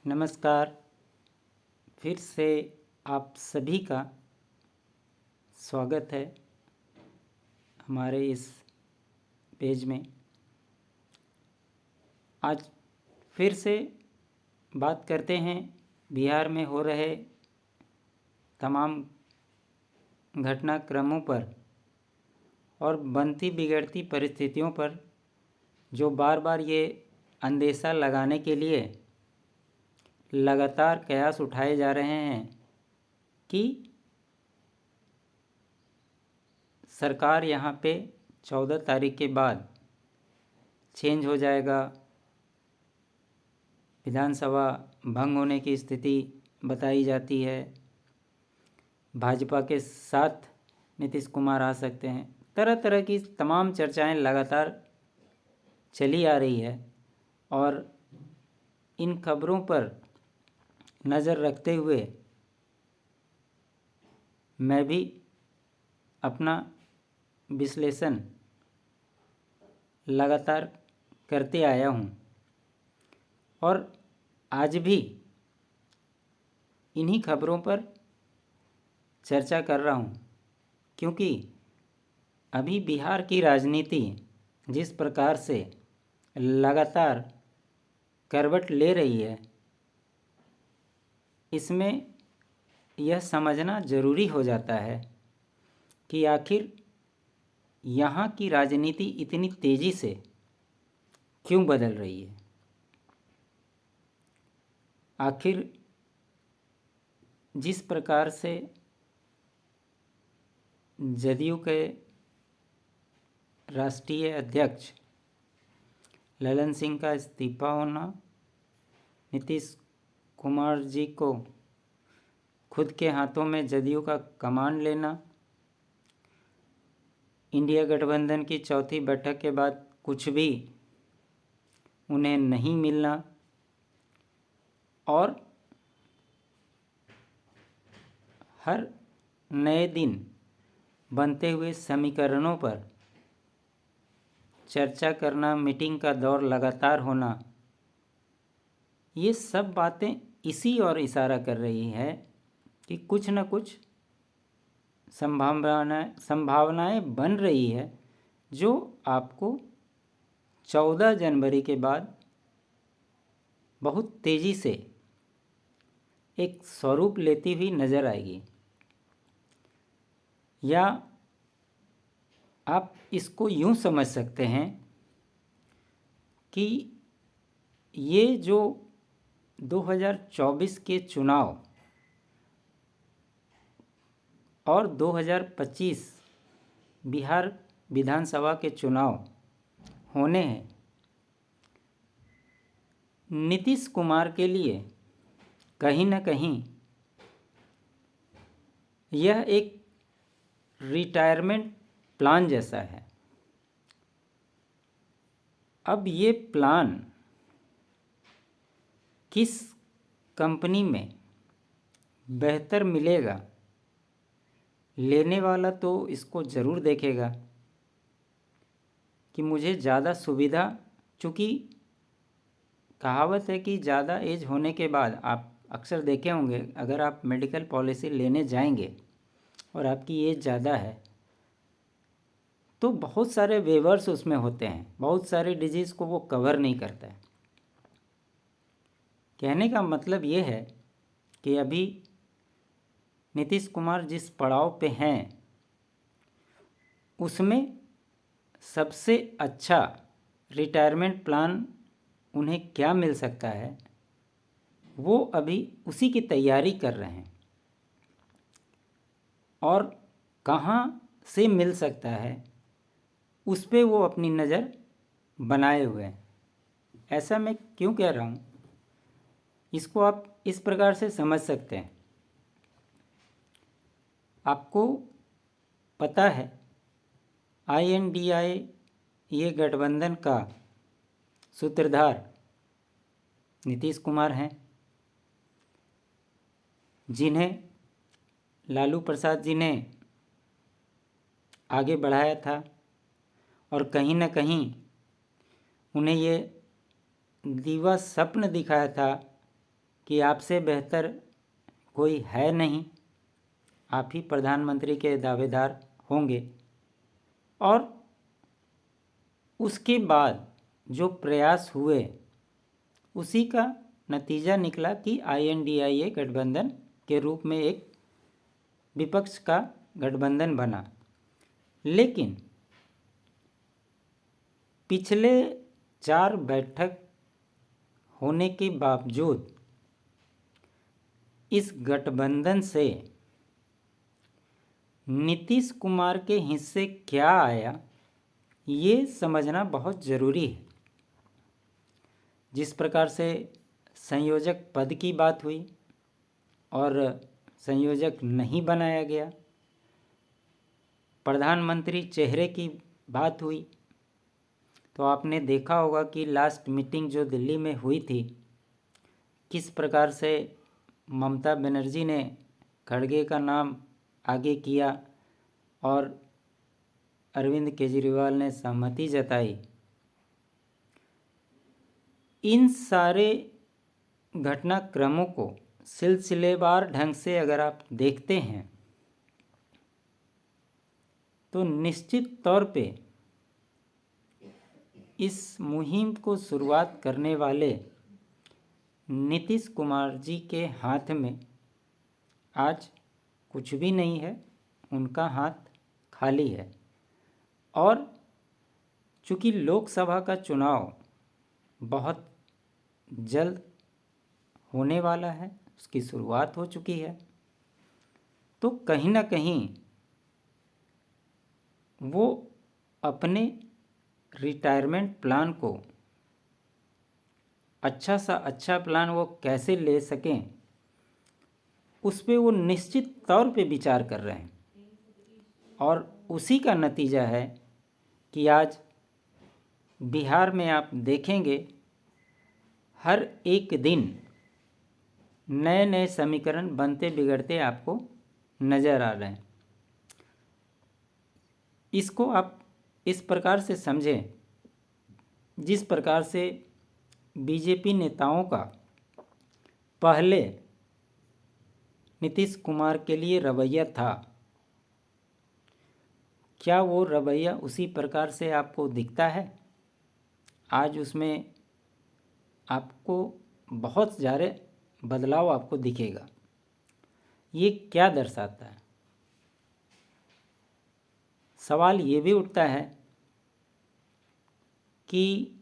नमस्कार। फिर से आप सभी का स्वागत है हमारे इस पेज में। आज फिर से बात करते हैं बिहार में हो रहे तमाम घटनाक्रमों पर और बनती बिगड़ती परिस्थितियों पर, जो बार बार ये अंदेशा लगाने के लिए लगातार कयास उठाए जा रहे हैं कि सरकार यहाँ पे 14 तारीख के बाद चेंज हो जाएगा, विधानसभा भंग होने की स्थिति बताई जाती है, भाजपा के साथ नीतीश कुमार आ सकते हैं। तरह तरह की तमाम चर्चाएं लगातार चली आ रही है और इन खबरों पर नज़र रखते हुए मैं भी अपना विश्लेषण लगातार करते आया हूँ और आज भी इन्हीं खबरों पर चर्चा कर रहा हूँ, क्योंकि अभी बिहार की राजनीति जिस प्रकार से लगातार करवट ले रही है, इसमें यह समझना ज़रूरी हो जाता है कि आखिर यहाँ की राजनीति इतनी तेज़ी से क्यों बदल रही है। आखिर जिस प्रकार से जदयू के राष्ट्रीय अध्यक्ष ललन सिंह का इस्तीफा होना, नीतीश कुमार जी को खुद के हाथों में जदयू का कमान लेना, इंडिया गठबंधन की चौथी बैठक के बाद कुछ भी उन्हें नहीं मिलना और हर नए दिन बनते हुए समीकरणों पर चर्चा करना, मीटिंग का दौर लगातार होना, ये सब बातें इसी ओर इशारा कर रही है कि कुछ न कुछ संभावनाएं बन रही है, जो आपको 14 जनवरी के बाद बहुत तेज़ी से एक स्वरूप लेती हुई नज़र आएगी। या आप इसको यूँ समझ सकते हैं कि ये जो 2024 के चुनाव और 2025 बिहार विधानसभा के चुनाव होने हैं, नीतीश कुमार के लिए कहीं न कहीं यह एक रिटायरमेंट प्लान जैसा है। अब ये प्लान किस कंपनी में बेहतर मिलेगा, लेने वाला तो इसको ज़रूर देखेगा कि मुझे ज़्यादा सुविधा, चूँकि कहावत है कि ज़्यादा एज होने के बाद, आप अक्सर देखे होंगे, अगर आप मेडिकल पॉलिसी लेने जाएंगे और आपकी एज ज़्यादा है तो बहुत सारे वेवर्स उसमें होते हैं, बहुत सारे डिजीज़ को वो कवर नहीं करता है। कहने का मतलब ये है कि अभी नीतीश कुमार जिस पड़ाव पे हैं, उसमें सबसे अच्छा रिटायरमेंट प्लान उन्हें क्या मिल सकता है, वो अभी उसी की तैयारी कर रहे हैं और कहाँ से मिल सकता है उस पे वो अपनी नज़र बनाए हुए हैं। ऐसा मैं क्यों कह रहा हूँ, इसको आप इस प्रकार से समझ सकते हैं। आपको पता है INDI ये गठबंधन का सूत्रधार नीतीश कुमार हैं, जिन्हें लालू प्रसाद जी ने आगे बढ़ाया था और कहीं न कहीं उन्हें ये दिवा स्वप्न दिखाया था कि आपसे बेहतर कोई है नहीं, आप ही प्रधानमंत्री के दावेदार होंगे। और उसके बाद जो प्रयास हुए उसी का नतीजा निकला कि INDIA गठबंधन के रूप में एक विपक्ष का गठबंधन बना। लेकिन पिछले 4 बैठक होने के बावजूद इस गठबंधन से नीतीश कुमार के हिस्से क्या आया ये समझना बहुत ज़रूरी है। जिस प्रकार से संयोजक पद की बात हुई और संयोजक नहीं बनाया गया, प्रधानमंत्री चेहरे की बात हुई, तो आपने देखा होगा कि लास्ट मीटिंग जो दिल्ली में हुई थी, किस प्रकार से ममता बनर्जी ने खड़गे का नाम आगे किया और अरविंद केजरीवाल ने सहमति जताई। इन सारे घटनाक्रमों को सिलसिलेवार ढंग से अगर आप देखते हैं तो निश्चित तौर पे इस मुहिम को शुरुआत करने वाले नीतीश कुमार जी के हाथ में आज कुछ भी नहीं है, उनका हाथ खाली है। और चूँकि लोकसभा का चुनाव बहुत जल्द होने वाला है, उसकी शुरुआत हो चुकी है, तो कहीं ना कहीं वो अपने रिटायरमेंट प्लान को अच्छा सा अच्छा प्लान वो कैसे ले सकें उस पे वो निश्चित तौर पे विचार कर रहे हैं। और उसी का नतीजा है कि आज बिहार में आप देखेंगे हर एक दिन नए नए समीकरण बनते बिगड़ते आपको नज़र आ रहे हैं। इसको आप इस प्रकार से समझें जिस प्रकार से बीजेपी नेताओं का पहले नीतीश कुमार के लिए रवैया था, क्या वो रवैया उसी प्रकार से आपको दिखता है? आज उसमें आपको बहुत ज़्यादा बदलाव आपको दिखेगा। ये क्या दर्शाता है? सवाल ये भी उठता है कि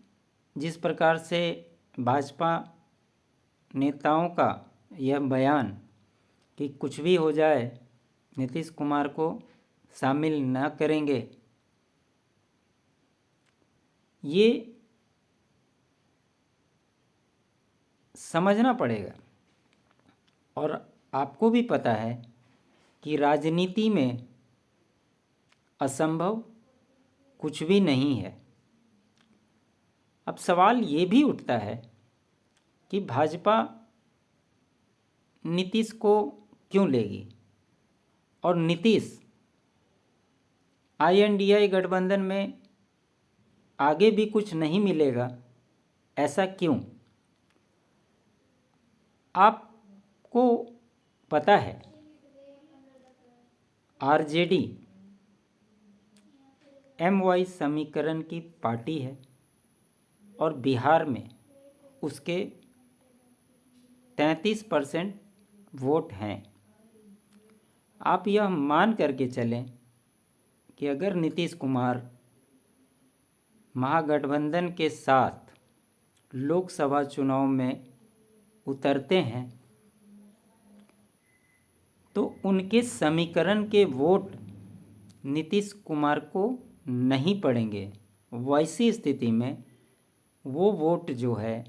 जिस प्रकार से भाजपा नेताओं का यह बयान कि कुछ भी हो जाए नीतीश कुमार को शामिल न करेंगे, ये समझना पड़ेगा। और आपको भी पता है कि राजनीति में असंभव कुछ भी नहीं है। अब सवाल ये भी उठता है कि भाजपा नीतीश को क्यों लेगी और नीतीश INDI गठबंधन में आगे भी कुछ नहीं मिलेगा, ऐसा क्यों? आपको पता है RJD MY समीकरण की पार्टी है और बिहार में उसके 33% वोट हैं। आप यह मान करके चलें कि अगर नीतीश कुमार महागठबंधन के साथ लोकसभा चुनाव में उतरते हैं तो उनके समीकरण के वोट नीतीश कुमार को नहीं पड़ेंगे। वैसी स्थिति में वो वोट जो है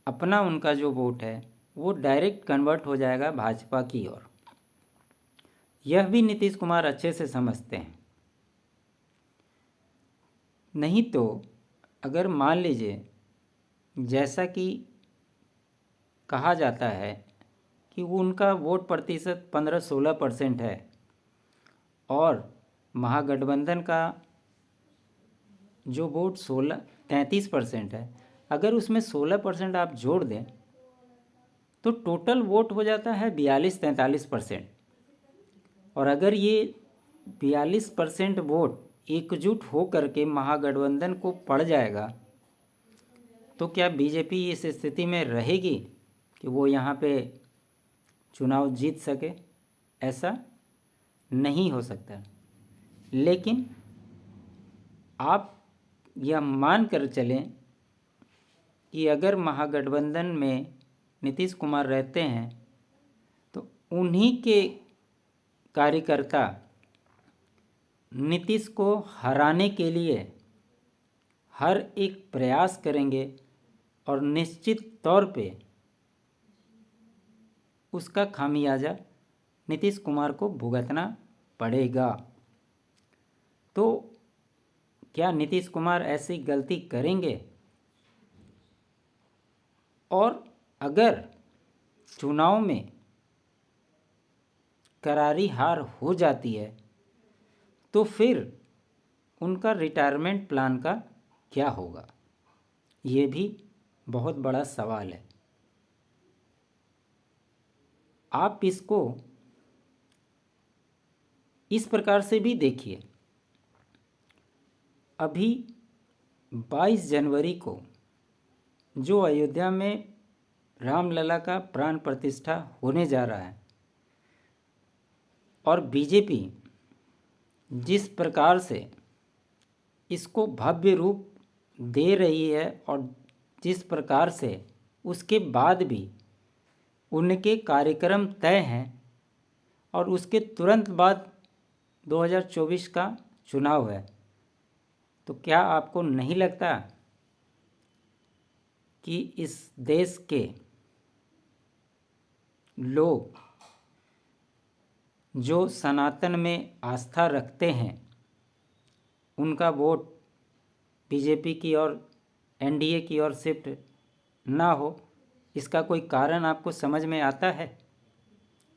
अपना उनका जो वोट है वो डायरेक्ट कन्वर्ट हो जाएगा भाजपा की ओर। यह भी नीतीश कुमार अच्छे से समझते हैं। नहीं तो अगर मान लीजिए जैसा कि कहा जाता है कि उनका वोट प्रतिशत 15-16% है और महागठबंधन का जो वोट 33% है, अगर उसमें 16% आप जोड़ दें तो टोटल वोट हो जाता है 42-43%। और अगर ये 42% वोट एकजुट हो करके महागठबंधन को पड़ जाएगा तो क्या बीजेपी इस स्थिति में रहेगी कि वो यहाँ पे चुनाव जीत सके? ऐसा नहीं हो सकता। लेकिन आप यह मान कर चलें कि अगर महागठबंधन में नीतीश कुमार रहते हैं तो उन्हीं के कार्यकर्ता नीतीश को हराने के लिए हर एक प्रयास करेंगे और निश्चित तौर पे उसका खामियाजा नीतीश कुमार को भुगतना पड़ेगा। तो क्या नीतीश कुमार ऐसी गलती करेंगे? और अगर चुनाव में करारी हार हो जाती है तो फिर उनका रिटायरमेंट प्लान का क्या होगा? ये भी बहुत बड़ा सवाल है। आप इसको इस प्रकार से भी देखिए, अभी 22 जनवरी को जो अयोध्या में रामलला का प्राण प्रतिष्ठा होने जा रहा है और बीजेपी जिस प्रकार से इसको भव्य रूप दे रही है और जिस प्रकार से उसके बाद भी उनके कार्यक्रम तय हैं और उसके तुरंत बाद 2024 का चुनाव है, तो क्या आपको नहीं लगता कि इस देश के लोग जो सनातन में आस्था रखते हैं उनका वोट बीजेपी की और एनडीए की ओर शिफ्ट ना हो? इसका कोई कारण आपको समझ में आता है?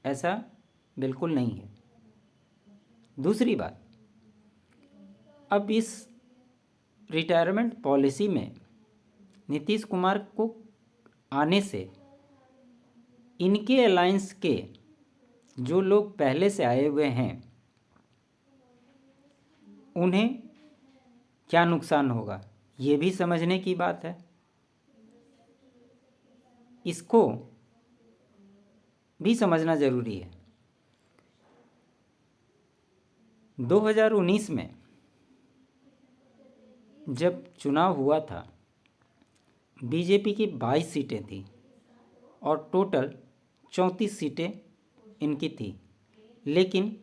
ऐसा बिल्कुल नहीं है। दूसरी बात, अब इस रिटायरमेंट पॉलिसी में नीतीश कुमार को आने से इनके अलायंस के जो लोग पहले से आए हुए हैं उन्हें क्या नुकसान होगा, ये भी समझने की बात है। इसको भी समझना ज़रूरी है। 2019 में जब चुनाव हुआ था बीजेपी की 22 सीटें थी और टोटल 34 सीटें इनकी थी। लेकिन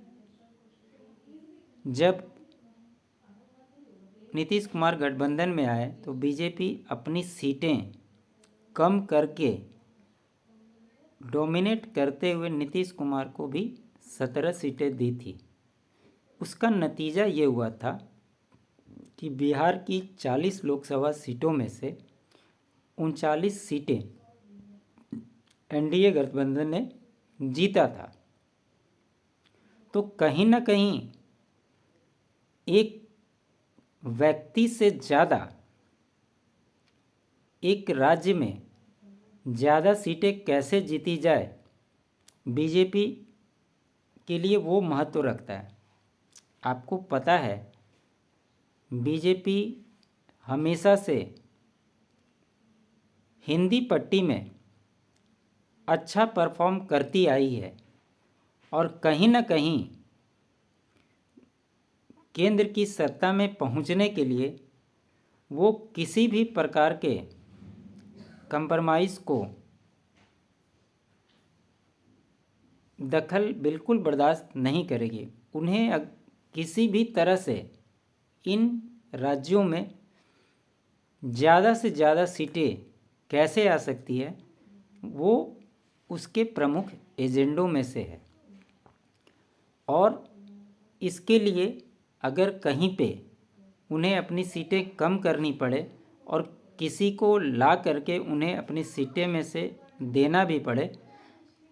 जब नीतीश कुमार गठबंधन में आए तो बीजेपी अपनी सीटें कम करके डोमिनेट करते हुए नीतीश कुमार को भी 17 सीटें दी थी। उसका नतीजा ये हुआ था कि बिहार की 40 लोकसभा सीटों में से 39 सीटें एनडीए गठबंधन ने जीता था। तो कहीं ना कहीं एक व्यक्ति से ज़्यादा एक राज्य में ज़्यादा सीटें कैसे जीती जाए, बीजेपी के लिए वो महत्व रखता है। आपको पता है बीजेपी हमेशा से हिंदी पट्टी में अच्छा परफॉर्म करती आई है और कहीं ना कहीं केंद्र की सत्ता में पहुंचने के लिए वो किसी भी प्रकार के कंप्रोमाइज़ को दखल बिल्कुल बर्दाश्त नहीं करेगी। उन्हें किसी भी तरह से इन राज्यों में ज़्यादा से ज़्यादा सीटें कैसे आ सकती है वो उसके प्रमुख एजेंडों में से है। और इसके लिए अगर कहीं पे उन्हें अपनी सीटें कम करनी पड़े और किसी को ला करके उन्हें अपनी सीटें में से देना भी पड़े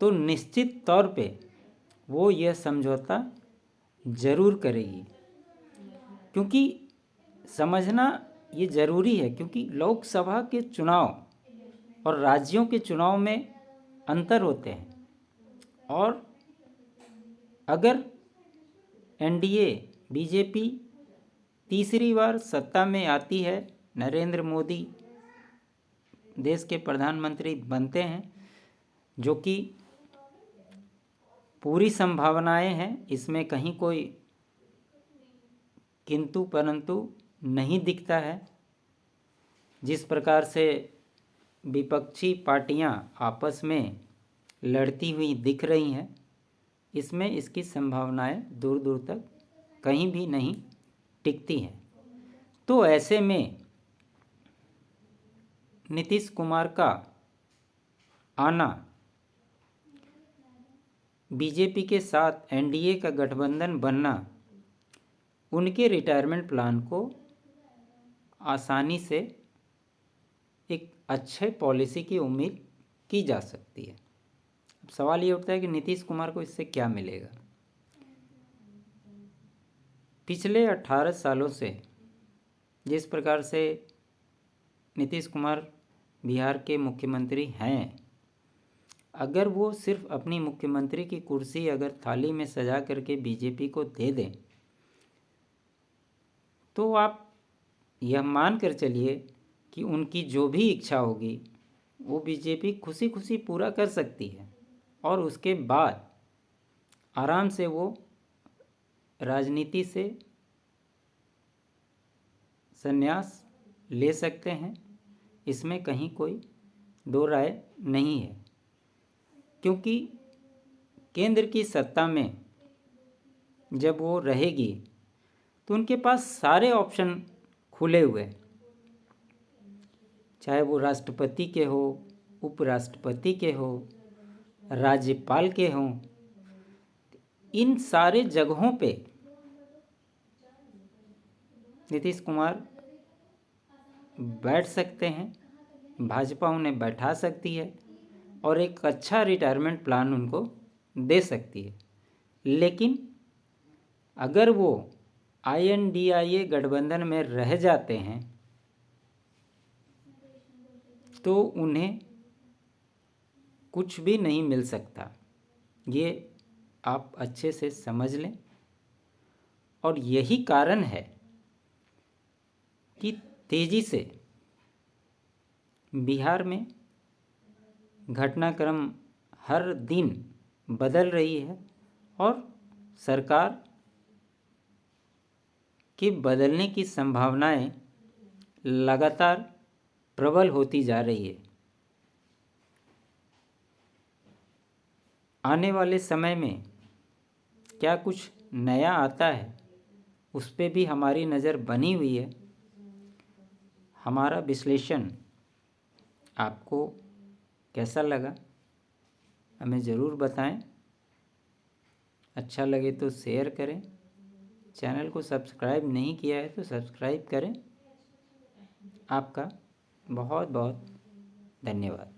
तो निश्चित तौर पे वो यह समझौता ज़रूर करेगी। क्योंकि समझना ये ज़रूरी है, क्योंकि लोकसभा के चुनाव और राज्यों के चुनाव में अंतर होते हैं। और अगर एनडीए बीजेपी तीसरी बार सत्ता में आती है, नरेंद्र मोदी देश के प्रधानमंत्री बनते हैं, जो कि पूरी संभावनाएं हैं, इसमें कहीं कोई किंतु परंतु नहीं दिखता है। जिस प्रकार से विपक्षी पार्टियां आपस में लड़ती हुई दिख रही हैं, इसमें इसकी संभावनाएं दूर दूर तक कहीं भी नहीं टिकती हैं। तो ऐसे में नीतीश कुमार का आना, बीजेपी के साथ एनडीए का गठबंधन बनना, उनके रिटायरमेंट प्लान को आसानी से एक अच्छे पॉलिसी की उम्मीद की जा सकती है। अब सवाल ये उठता है कि नीतीश कुमार को इससे क्या मिलेगा। पिछले 18 सालों से जिस प्रकार से नीतीश कुमार बिहार के मुख्यमंत्री हैं, अगर वो सिर्फ अपनी मुख्यमंत्री की कुर्सी अगर थाली में सजा करके बीजेपी को दे दें, तो आप यह मान कर चलिए कि उनकी जो भी इच्छा होगी वो बीजेपी खुशी खुशी पूरा कर सकती है, और उसके बाद आराम से वो राजनीति से संन्यास ले सकते हैं। इसमें कहीं कोई दो राय नहीं है, क्योंकि केंद्र की सत्ता में जब वो रहेगी तो उनके पास सारे ऑप्शन खुले हुए हैं, चाहे वो राष्ट्रपति के हो, उपराष्ट्रपति के हो, राज्यपाल के हों। इन सारे जगहों पे नीतीश कुमार बैठ सकते हैं, भाजपा उन्हें बैठा सकती है और एक अच्छा रिटायरमेंट प्लान उनको दे सकती है। लेकिन अगर वो INDIA गठबंधन में रह जाते हैं तो उन्हें कुछ भी नहीं मिल सकता, ये आप अच्छे से समझ लें। और यही कारण है कि तेज़ी से बिहार में घटनाक्रम हर दिन बदल रही है और सरकार के बदलने की संभावनाएं लगातार प्रबल होती जा रही है। आने वाले समय में क्या कुछ नया आता है, उस पे भी हमारी नज़र बनी हुई है। हमारा विश्लेषण आपको कैसा लगा हमें ज़रूर बताएं। अच्छा लगे तो शेयर करें, चैनल को सब्सक्राइब नहीं किया है तो सब्सक्राइब करें। आपका बहुत बहुत धन्यवाद।